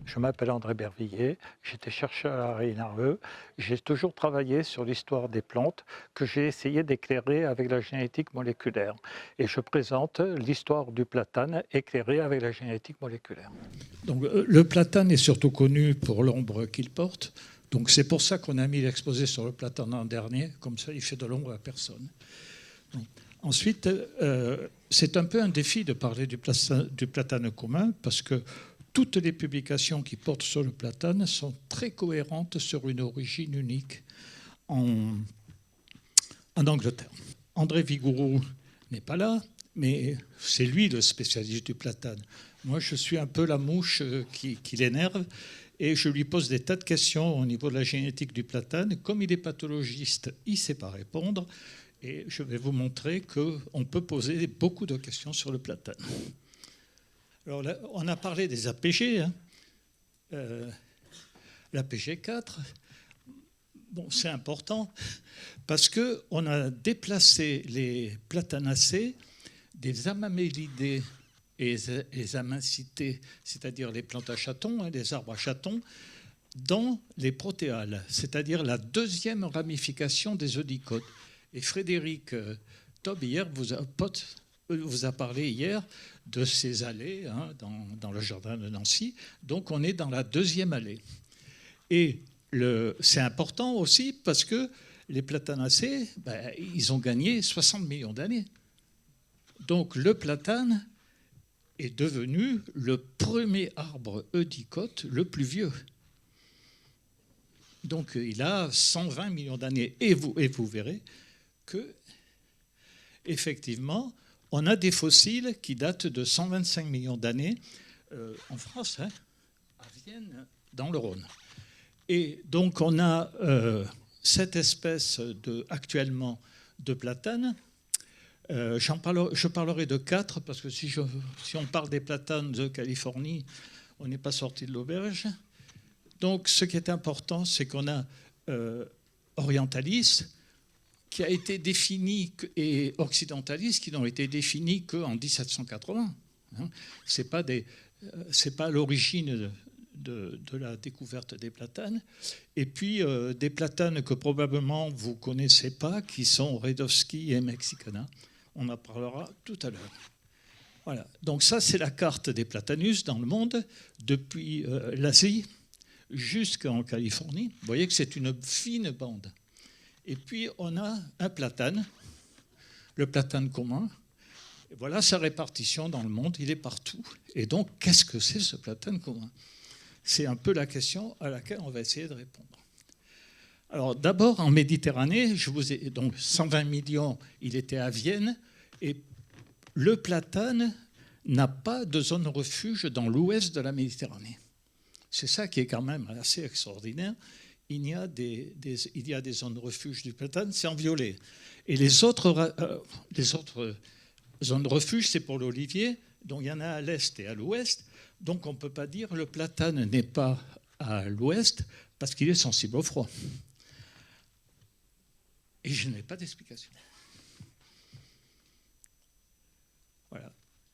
Je m'appelle André Bervilliers, j'étais chercheur à Rennes-Arveux. J'ai toujours travaillé sur l'histoire des plantes que j'ai essayé d'éclairer avec la génétique moléculaire. Et je présente l'histoire du platane éclairée avec la génétique moléculaire. Donc, le platane est surtout connu pour l'ombre qu'il porte. Donc c'est pour ça qu'on a mis l'exposé sur le platane l'an dernier. Comme ça, il fait de l'ombre à personne. Donc, ensuite, c'est un peu un défi de parler du platane commun parce que toutes les publications qui portent sur le platane sont très cohérentes sur une origine unique en Angleterre. André Vigourou n'est pas là, mais c'est lui le spécialiste du platane. Moi, je suis un peu la mouche qui l'énerve et je lui pose des tas de questions au niveau de la génétique du platane. Comme il est pathologiste, il ne sait pas répondre. Et je vais vous montrer qu'on peut poser beaucoup de questions sur le platane. Alors là, on a parlé des APG, hein. L'APG 4, bon, c'est important parce qu'on a déplacé les platanacées des amamélidés et les amincités, c'est-à-dire les plantes à chatons, hein, les arbres à chatons, dans les protéales, c'est-à-dire la deuxième ramification des eudicotes. Et Frédéric Taube, hier, vous a parlé hier de ces allées hein, dans le jardin de Nancy. Donc on est dans la deuxième allée. Et c'est important aussi parce que les platanacées, ils ont gagné 60 millions d'années. Donc le platane est devenu le premier arbre eudicote le plus vieux. Donc il a 120 millions d'années. Et vous verrez que, effectivement, on a des fossiles qui datent de 125 millions d'années en France, hein, à Vienne, dans le Rhône. Et donc on a cette espèce actuellement de platane. Je parlerai de 4 parce que si on parle des platanes de Californie, on n'est pas sorti de l'auberge. Donc ce qui est important, c'est qu'on a Orientalis, qui a été défini, et Occidentalis, qui n'ont été définis qu'en 1780. Hein. Ce n'est pas l'origine de la découverte des platanes. Et puis des platanes que probablement vous ne connaissez pas, qui sont Redowski et Mexicana. On en parlera tout à l'heure. Voilà. Donc ça, c'est la carte des platanus dans le monde, depuis l'Asie jusqu'en Californie. Vous voyez que c'est une fine bande. Et puis, on a un platane, le platane commun. Et voilà sa répartition dans le monde, il est partout. Et donc, qu'est-ce que c'est ce platane commun? C'est un peu la question à laquelle on va essayer de répondre. Alors, d'abord, en Méditerranée, donc 120 millions, il était à Vienne, et le platane n'a pas de zone refuge dans l'ouest de la Méditerranée. C'est ça qui est quand même assez extraordinaire. Il y a des zones de refuge du platane, c'est en violet. Et les autres zones de refuge, c'est pour l'olivier, donc il y en a à l'est et à l'ouest. Donc on ne peut pas dire que le platane n'est pas à l'ouest parce qu'il est sensible au froid. Et je n'ai pas d'explication. Voilà.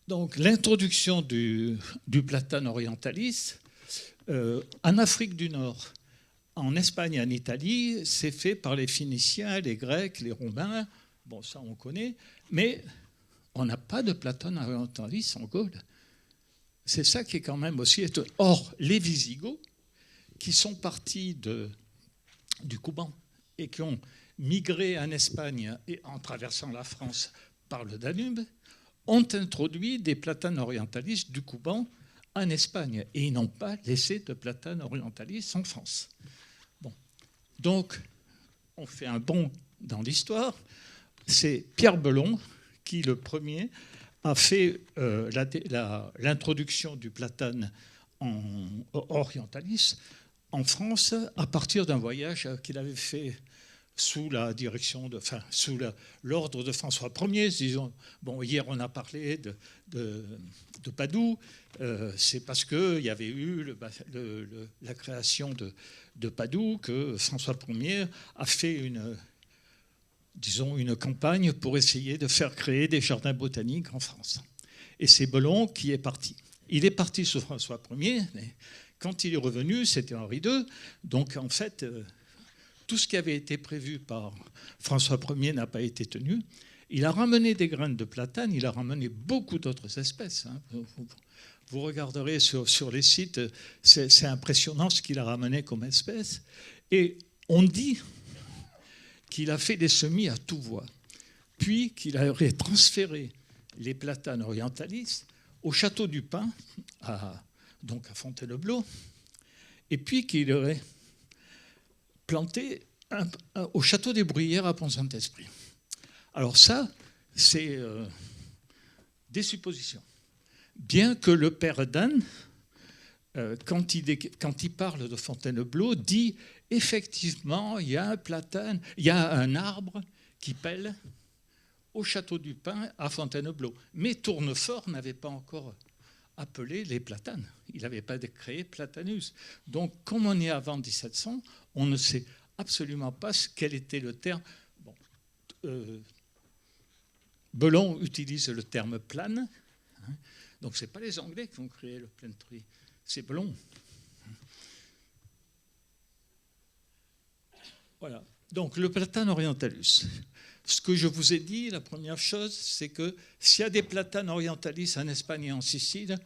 Donc l'introduction du platane orientalis en Afrique du Nord, en Espagne et en Italie, c'est fait par les Phéniciens, les Grecs, les Romains. Bon, ça, on connaît. Mais on n'a pas de platane orientalis en Gaule. C'est ça qui est quand même aussi étonnant. Or, les Visigoths, qui sont partis du Couban et qui ont migré en Espagne et en traversant la France par le Danube, ont introduit des platanes orientalis du Couban en Espagne. Et ils n'ont pas laissé de platane orientalis en France. Bon. Donc, on fait un bond dans l'histoire. C'est Pierre Belon qui, le premier, a fait l'introduction du platane orientalis en France à partir d'un voyage qu'il avait fait sous la direction sous l'ordre de François Ier. Disons, bon, hier on a parlé de Padoue, c'est parce qu'il y avait eu la création de Padoue que François Ier a fait une campagne pour essayer de faire créer des jardins botaniques en France. Et c'est Belon qui est parti. il est parti sous François Ier, mais quand il est revenu, c'était Henri II. Donc en fait, tout ce qui avait été prévu par François Ier n'a pas été tenu. Il a ramené des graines de platane, il a ramené beaucoup d'autres espèces. Vous regarderez sur les sites, c'est impressionnant ce qu'il a ramené comme espèces. Et on dit qu'il a fait des semis à tout voie, puis qu'il aurait transféré les platanes orientalistes au château du Pin, donc à Fontainebleau, et puis qu'il aurait planté au château des Bruyères à Pont-Saint-Esprit. Alors ça, c'est des suppositions. Bien que le père d'Anne, quand il parle de Fontainebleau, dit effectivement, il y a un platane, il y a un arbre qui pèle au château du Pin à Fontainebleau. Mais Tournefort n'avait pas encore appelé les platanes. Il n'avait pas créé Platanus. Donc, comme on est avant 1700, on ne sait absolument pas quel était le terme. Bon, Belon utilise le terme plane. Donc, ce n'est pas les Anglais qui ont créé le plane tree, c'est Belon. Voilà. Donc, le platane orientalus. Ce que je vous ai dit, la première chose, c'est que s'il y a des platanes orientalis en Espagne et en Sicile,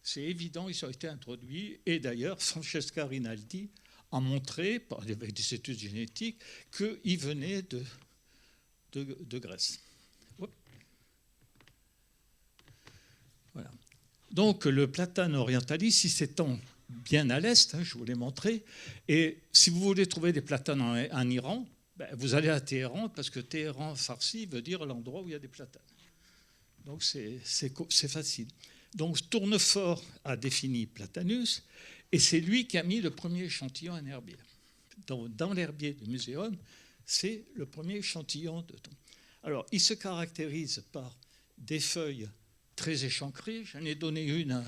c'est évident, ils ont été introduits. Et d'ailleurs, Francesca Rinaldi a montré, avec des études génétiques, qu'ils venaient de Grèce. Voilà. Donc, le platane orientalis, il s'étend bien à l'est, je vous l'ai montré. Et si vous voulez trouver des platanes en Iran, vous allez à Téhéran, parce que Téhéran farsi veut dire l'endroit où il y a des platanes. Donc c'est facile. Donc Tournefort a défini Platanus, et c'est lui qui a mis le premier échantillon en herbier. Dans l'herbier du muséum, c'est le premier échantillon de ton. Alors, il se caractérise par des feuilles très échancrées. J'en ai donné une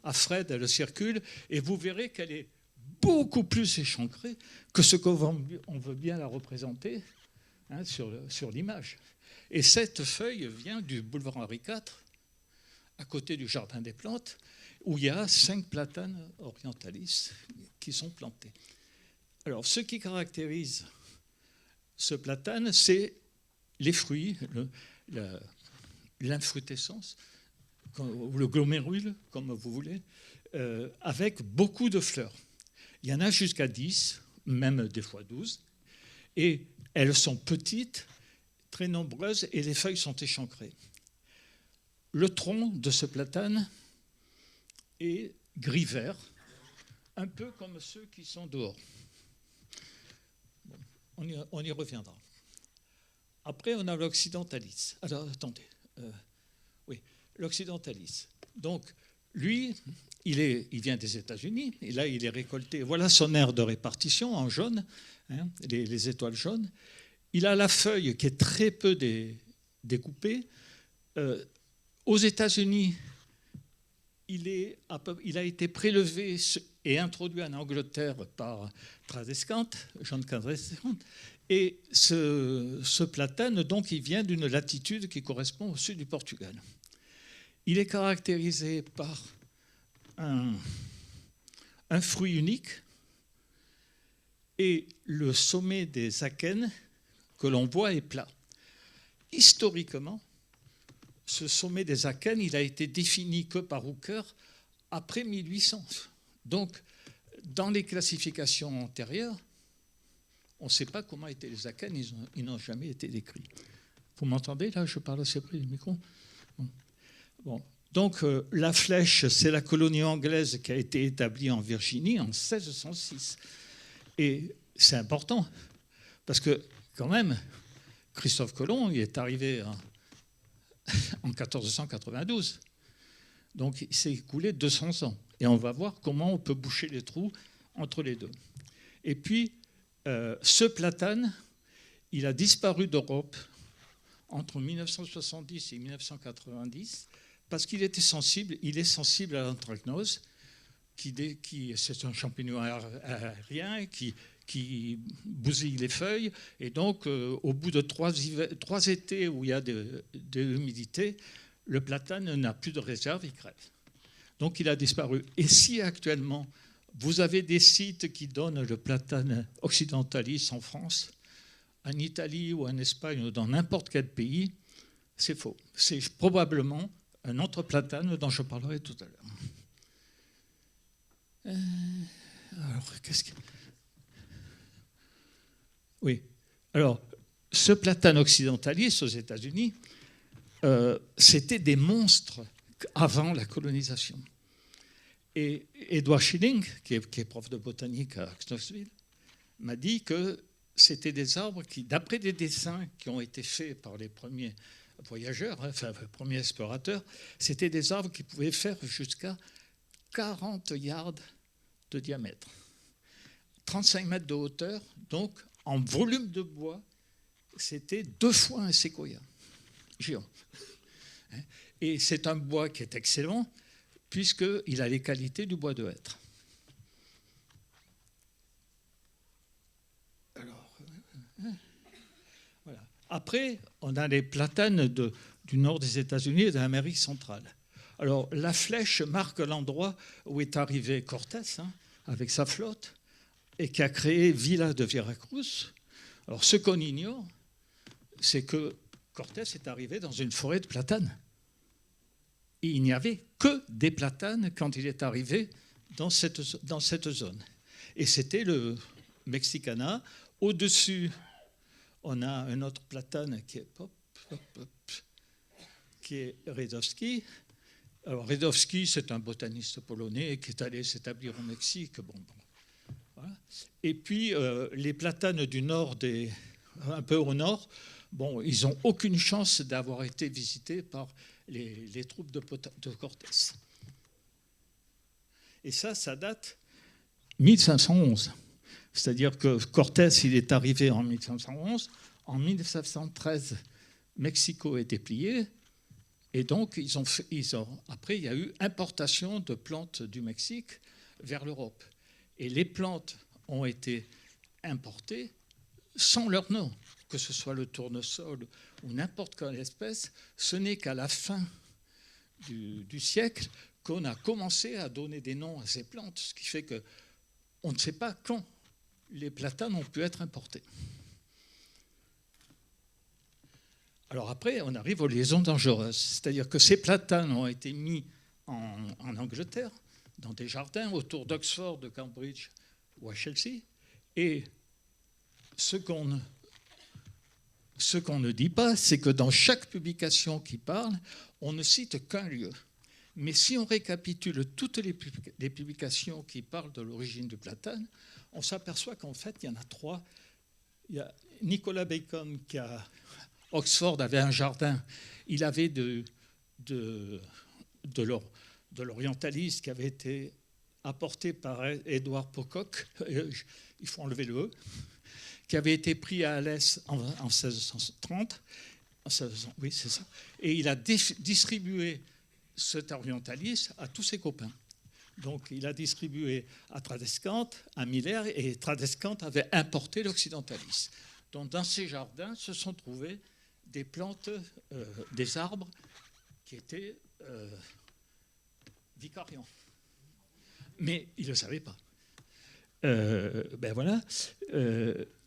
à Fred, elle circule, et vous verrez qu'elle est beaucoup plus échancrée que ce qu'on veut bien la représenter sur l'image. Et cette feuille vient du boulevard Henri IV, à côté du Jardin des Plantes, où il y a 5 platanes orientalis qui sont plantés. Alors, ce qui caractérise ce platane, c'est les fruits, l'infrutescence, ou le glomérule, comme vous voulez, avec beaucoup de fleurs. Il y en a jusqu'à 10, même des fois 12, et elles sont petites, très nombreuses, et les feuilles sont échancrées. Le tronc de ce platane est gris-vert, un peu comme ceux qui sont dehors. Bon, on y reviendra. Après, on a l'occidentalis. Alors, attendez. Oui, l'occidentalis. Donc, lui, il vient des États-Unis, et là, il est récolté. Voilà son aire de répartition en jaune, les étoiles jaunes. Il a la feuille qui est très peu découpée. Aux États-Unis, il a été prélevé et introduit en Angleterre par Tradescant, John Tradescant. Et ce platane, donc, il vient d'une latitude qui correspond au sud du Portugal. Il est caractérisé par un fruit unique et le sommet des akènes que l'on voit est plat. Historiquement, ce sommet des akènes, il a été défini que par Hooker après 1800. Donc, dans les classifications antérieures, on ne sait pas comment étaient les akènes, ils n'ont jamais été décrits. Vous m'entendez là? Je parle assez près du micro. Bon. Donc, la Flèche, c'est la colonie anglaise qui a été établie en Virginie en 1606. Et c'est important, parce que, quand même, Christophe Colomb, il est arrivé en 1492. Donc, il s'est écoulé 200 ans. Et on va voir comment on peut boucher les trous entre les deux. Et puis, ce platane, il a disparu d'Europe entre 1970 et 1990 parce qu'il était sensible. Il est sensible à l'anthracnose, c'est un champignon aérien qui bousille les feuilles. Et donc, au bout de 3 étés où il y a de l'humidité, le platane n'a plus de réserve, il crève. Donc il a disparu. Et si actuellement, vous avez des sites qui donnent le platane occidentalis en France, en Italie ou en Espagne ou dans n'importe quel pays, c'est faux. C'est probablement un autre platane dont je parlerai tout à l'heure. Alors, qu'est-ce que... Oui. Alors, ce platane occidentalis aux États-Unis, c'était des monstres avant la colonisation. Et Edward Schilling, qui est prof de botanique à Knoxville, m'a dit que c'était des arbres qui, d'après des dessins qui ont été faits par les premiers voyageurs, enfin les premiers explorateurs, c'était des arbres qui pouvaient faire jusqu'à 40 yards de diamètre, 35 mètres de hauteur, donc en volume de bois, c'était 2 fois un séquoia géant. Et c'est un bois qui est excellent, puisqu'il a les qualités du bois de hêtre. Alors, voilà. Après, on a les platanes du nord des États-Unis et de l'Amérique centrale. Alors, la flèche marque l'endroit où est arrivé Cortés, avec sa flotte, et qui a créé Villa de Veracruz. Alors, ce qu'on ignore, c'est que Cortés est arrivé dans une forêt de platanes. Et il n'y avait que des platanes quand il est arrivé dans cette zone. Et c'était le Mexicana. Au-dessus, on a un autre platane qui est Redowski. Alors, Redowski, c'est un botaniste polonais qui est allé s'établir au Mexique. Voilà. Et puis, les platanes du nord, un peu au nord, bon, ils n'ont aucune chance d'avoir été visités par les troupes de Cortés. Et ça date 1511. C'est-à-dire que Cortés, il est arrivé en 1511. En 1713, Mexico était plié. Et donc, après, il y a eu importation de plantes du Mexique vers l'Europe. Et les plantes ont été importées sans leur nom, que ce soit le tournesol ou n'importe quelle espèce. Ce n'est qu'à la fin du siècle qu'on a commencé à donner des noms à ces plantes, ce qui fait qu'on ne sait pas quand les platanes ont pu être importés. Alors après, on arrive aux liaisons dangereuses, c'est-à-dire que ces platanes ont été mis en Angleterre, dans des jardins autour d'Oxford, de Cambridge ou à Chelsea, et ce qu'on ne dit pas, c'est que dans chaque publication qui parle, on ne cite qu'un lieu. Mais si on récapitule toutes les publications qui parlent de l'origine du platane, on s'aperçoit qu'en fait, il y en a 3. Il y a Nicolas Bacon, qui à Oxford avait un jardin. Il avait de l'orientalisme qui avait été apporté par Edward Pocock, il faut enlever le E, qui avait été pris à Alès en 1630. Oui, c'est ça. Et il a distribué cet orientalisme à tous ses copains. Donc, il a distribué à Tradescante, à Miller, et Tradescante avait importé l'occidentalisme. Donc, dans ces jardins se sont trouvés des plantes, des arbres qui étaient vicariants. Mais il ne le savait pas. Ben voilà.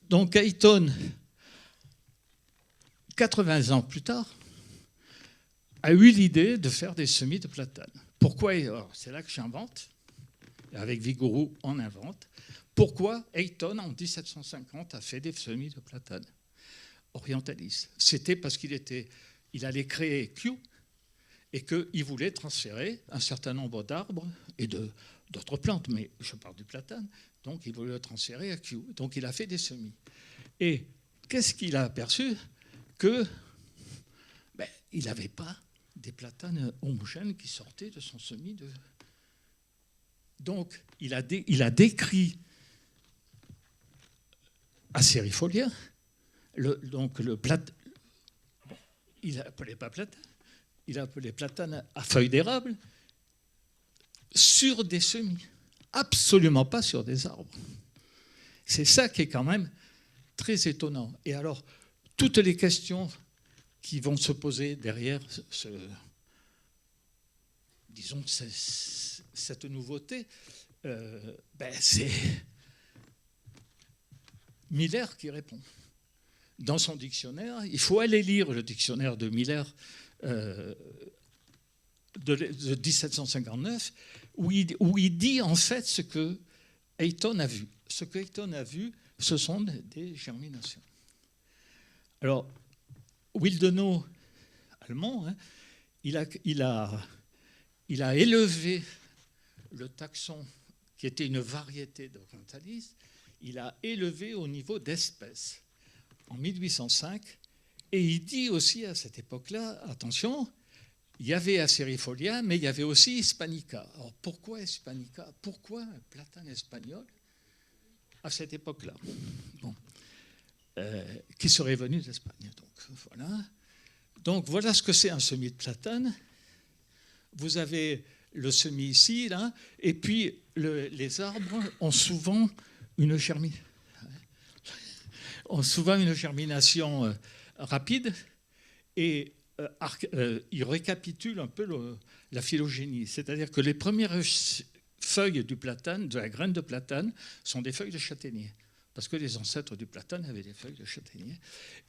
Donc, Hayton, 80 ans plus tard, a eu l'idée de faire des semis de platane. Pourquoi? C'est là que j'invente. Avec Vigouroux, on invente. Pourquoi Hayton, en 1750, a fait des semis de platane orientalistes? C'était parce qu'il allait créer Kew et qu'il voulait transférer un certain nombre d'arbres et d'autres plantes, mais je parle du platane, donc il voulait le transférer à Kew. Donc il a fait des semis. Et qu'est-ce qu'il a aperçu? Que il n'avait pas des platanes homogènes qui sortaient de son semis de... Donc, il a décrit Acerifolia, il n'appelait pas platane, il appelait platane à feuilles d'érable, sur des semis, absolument pas sur des arbres. C'est ça qui est quand même très étonnant. Et alors, toutes les questions qui vont se poser derrière disons, cette nouveauté, c'est Miller qui répond. Dans son dictionnaire, il faut aller lire le dictionnaire de Miller de 1759, où il dit en fait ce que Ayton a vu. Ce que Ayton a vu, ce sont des germinations. Alors, Willdenow, allemand, hein, il a élevé le taxon, qui était une variété d'Orientalis, il a élevé au niveau d'espèce en 1805, et il dit aussi à cette époque-là, attention, il y avait Acerifolia, mais il y avait aussi Hispanica. Alors pourquoi Hispanica? Pourquoi un platane espagnol à cette époque-là, bon, qui serait venu d'Espagne. Donc voilà ce que c'est un semis de platane. Vous avez le semis ici, là, et puis les arbres ont souvent une germination rapide, et il récapitule un peu la phylogénie. C'est-à-dire que les premières feuilles du platane, de la graine de platane, sont des feuilles de châtaignier, parce que les ancêtres du platane avaient des feuilles de châtaignier.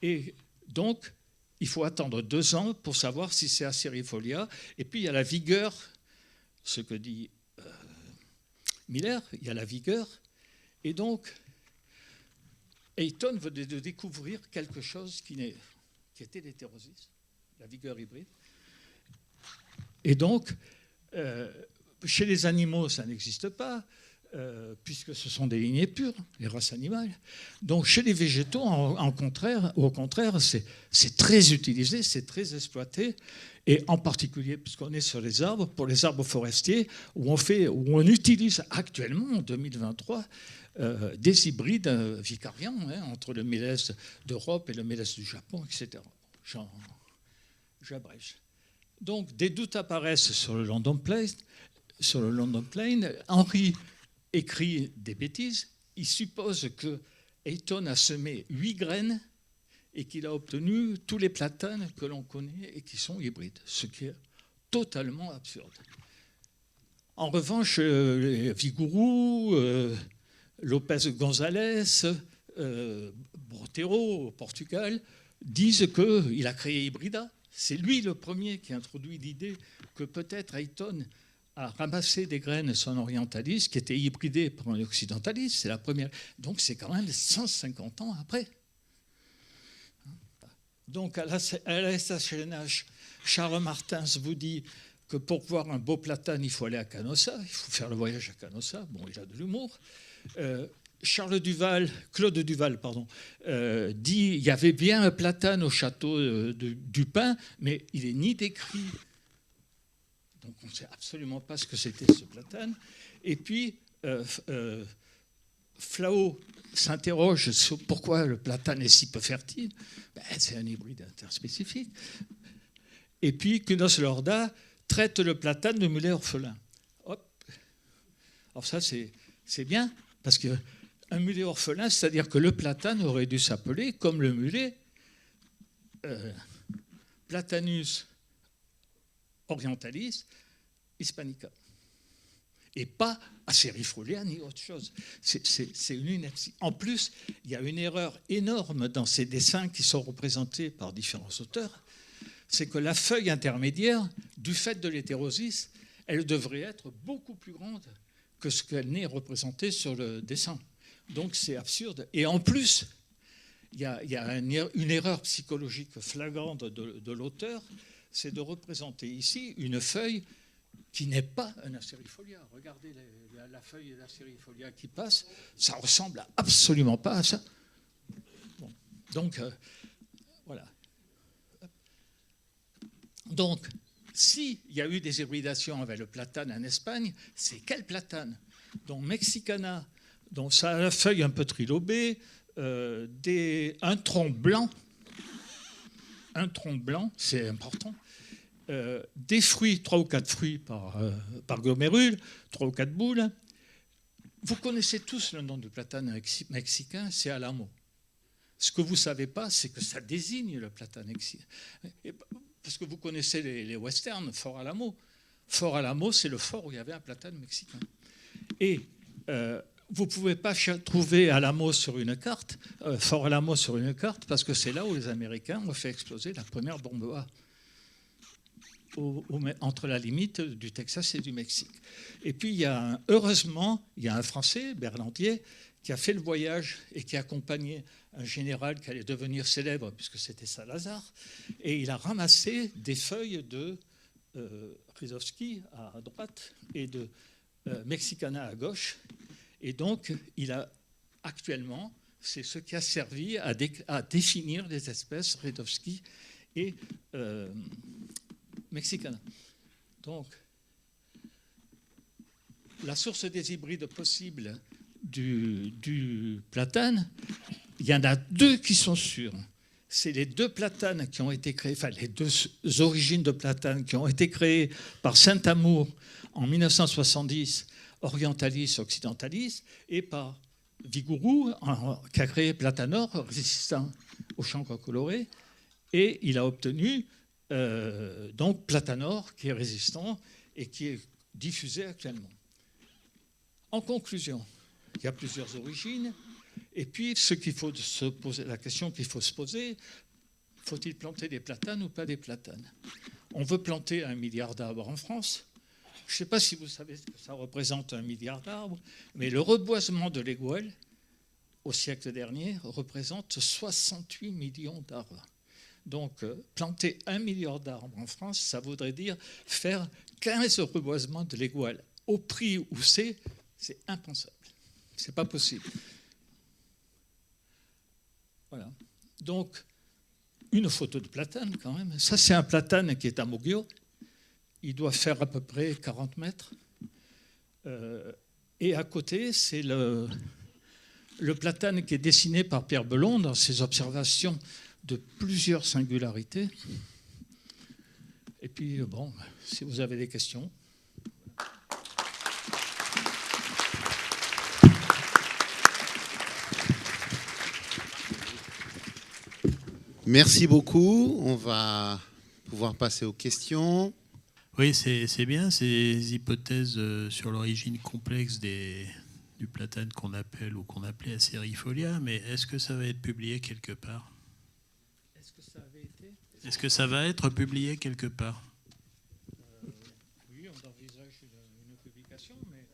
Et donc, il faut attendre 2 ans pour savoir si c'est Acerifolia. Et puis, il y a la vigueur, ce que dit Miller, il y a la vigueur. Et donc, Ayton veut de découvrir quelque chose qui était l'hétérosis, la vigueur hybride. Et donc, chez les animaux, ça n'existe pas, puisque ce sont des lignées pures, les races animales. Donc, chez les végétaux, au contraire, c'est très utilisé, c'est très exploité, et en particulier, puisqu'on est sur les arbres, pour les arbres forestiers, où on utilise actuellement, en 2023, des hybrides vicariants, hein, entre le mélèze d'Europe et le mélèze du Japon, etc. J'abrège. Donc, des doutes apparaissent sur le London Plain. Henry écrit des bêtises. Il suppose que Ayton a semé 8 graines et qu'il a obtenu tous les platanes que l'on connaît et qui sont hybrides, ce qui est totalement absurde. En revanche, Vigouroux, Lopez González, Brotero au Portugal disent qu'il a créé Hybrida. C'est lui le premier qui a introduit l'idée que peut-être Ayton a ramassé des graines son orientalis qui étaient hybridées par un occidentalis. C'est la première. Donc c'est quand même 150 ans après. Donc à la SHNH, Charles Martins vous dit que pour voir un beau platane, il faut aller à Canossa, il faut faire le voyage à Canossa. Bon, il a de l'humour. Claude Duval, dit il y avait bien un platane au château du Pin, mais il n'est ni décrit, donc on ne sait absolument pas ce que c'était ce platane. Et puis Flao s'interroge sur pourquoi le platane est si peu fertile. C'est un hybride interspécifique. Et puis Cunos Lorda traite le platane de mulet orphelin. Hop. Alors ça, c'est bien, parce qu'un mulet orphelin, c'est-à-dire que le platane aurait dû s'appeler, comme le mulet, Platanus orientalis hispanica. Et pas Acerifolia ni autre chose. C'est une ineptie. En plus, il y a une erreur énorme dans ces dessins qui sont représentés par différents auteurs, c'est que la feuille intermédiaire, du fait de l'hétérosis, elle devrait être beaucoup plus grande que ce qu'elle n'est représentée sur le dessin. Donc c'est absurde. Et en plus, il y a une erreur psychologique flagrante de l'auteur, c'est de représenter ici une feuille qui n'est pas un Acerifolia. Regardez la feuille d'Acerifolia qui passe, ça ressemble absolument pas à ça. Bon. Donc, voilà. Donc, s'il y a eu des hybridations avec le platane en Espagne, c'est quel platane? Donc, Mexicana, donc ça a la feuille un peu trilobée, un tronc blanc, c'est important, des fruits, 3 ou 4 fruits par glomérule, 3 ou 4 boules. Vous connaissez tous le nom du platane mexicain, c'est Alamo. Ce que vous ne savez pas, c'est que ça désigne le platane mexicain. Parce que vous connaissez les westerns, Fort Alamo. Fort Alamo, c'est le fort où il y avait un platane mexicain. Et vous ne pouvez pas trouver Alamo sur une carte, Fort Alamo sur une carte, parce que c'est là où les Américains ont fait exploser la première bombe A, entre la limite du Texas et du Mexique. Et puis, heureusement, il y a un Français, Berlandier, qui a fait le voyage et qui a accompagné un général qui allait devenir célèbre, puisque c'était Salazar, et il a ramassé des feuilles de Rizovsky à droite et de Mexicana à gauche. Et donc, actuellement, c'est ce qui a servi à définir les espèces Rizovsky et Mexicana. Donc, la source des hybrides possibles du platane, il y en a deux qui sont sûrs. C'est les deux platanes qui ont été créés, enfin les deux origines de platane qui ont été créées par Saint-Amour en 1970, Orientalis, Occidentalis, et par Vigouroux, qui a créé Platanor, résistant au chancre coloré, et il a obtenu donc Platanor, qui est résistant et qui est diffusé actuellement. En conclusion, il y a plusieurs origines. Et puis, la question qu'il faut se poser, faut-il planter des platanes ou pas des platanes? On veut planter 1 milliard d'arbres en France. Je ne sais pas si vous savez ce que ça représente 1 milliard d'arbres, mais le reboisement de l'Éguel, au siècle dernier, représente 68 millions d'arbres. Donc, planter 1 milliard d'arbres en France, ça voudrait dire faire 15 reboisements de l'Éguel. Au prix où c'est impensable. Ce n'est pas possible. Voilà. Donc, une photo de platane quand même. Ça, c'est un platane qui est à Moguio. Il doit faire à peu près 40 mètres. Et à côté, c'est le platane qui est dessiné par Pierre Belon dans ses observations de plusieurs singularités. Et puis, bon, si vous avez des questions. Merci beaucoup. On va pouvoir passer aux questions. Oui, c'est bien ces hypothèses sur l'origine complexe du platane qu'on appelait Acerifolia, mais est-ce que ça va être publié quelque part? Est-ce que ça va être publié quelque part? Oui, on envisage une publication, mais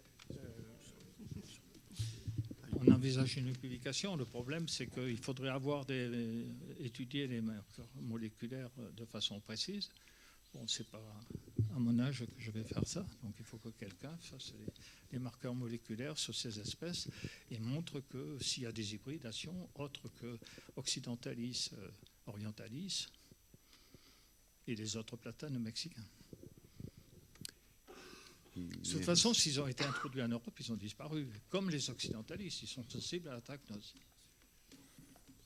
on envisage une publication. Le problème, c'est qu'il faudrait étudier les marqueurs moléculaires de façon précise. Bon, c'est pas à mon âge que je vais faire ça, donc il faut que quelqu'un fasse les marqueurs moléculaires sur ces espèces et montre que s'il y a des hybridations autres que Occidentalis, Orientalis et les autres platanes mexicains. De toute façon, s'ils ont été introduits en Europe, ils ont disparu. Comme les Occidentalis, ils sont sensibles à la trachnose.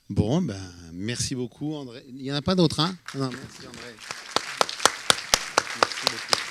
Bon, merci beaucoup, André. Il n'y en a pas d'autres, hein? Non, merci, André. Merci beaucoup.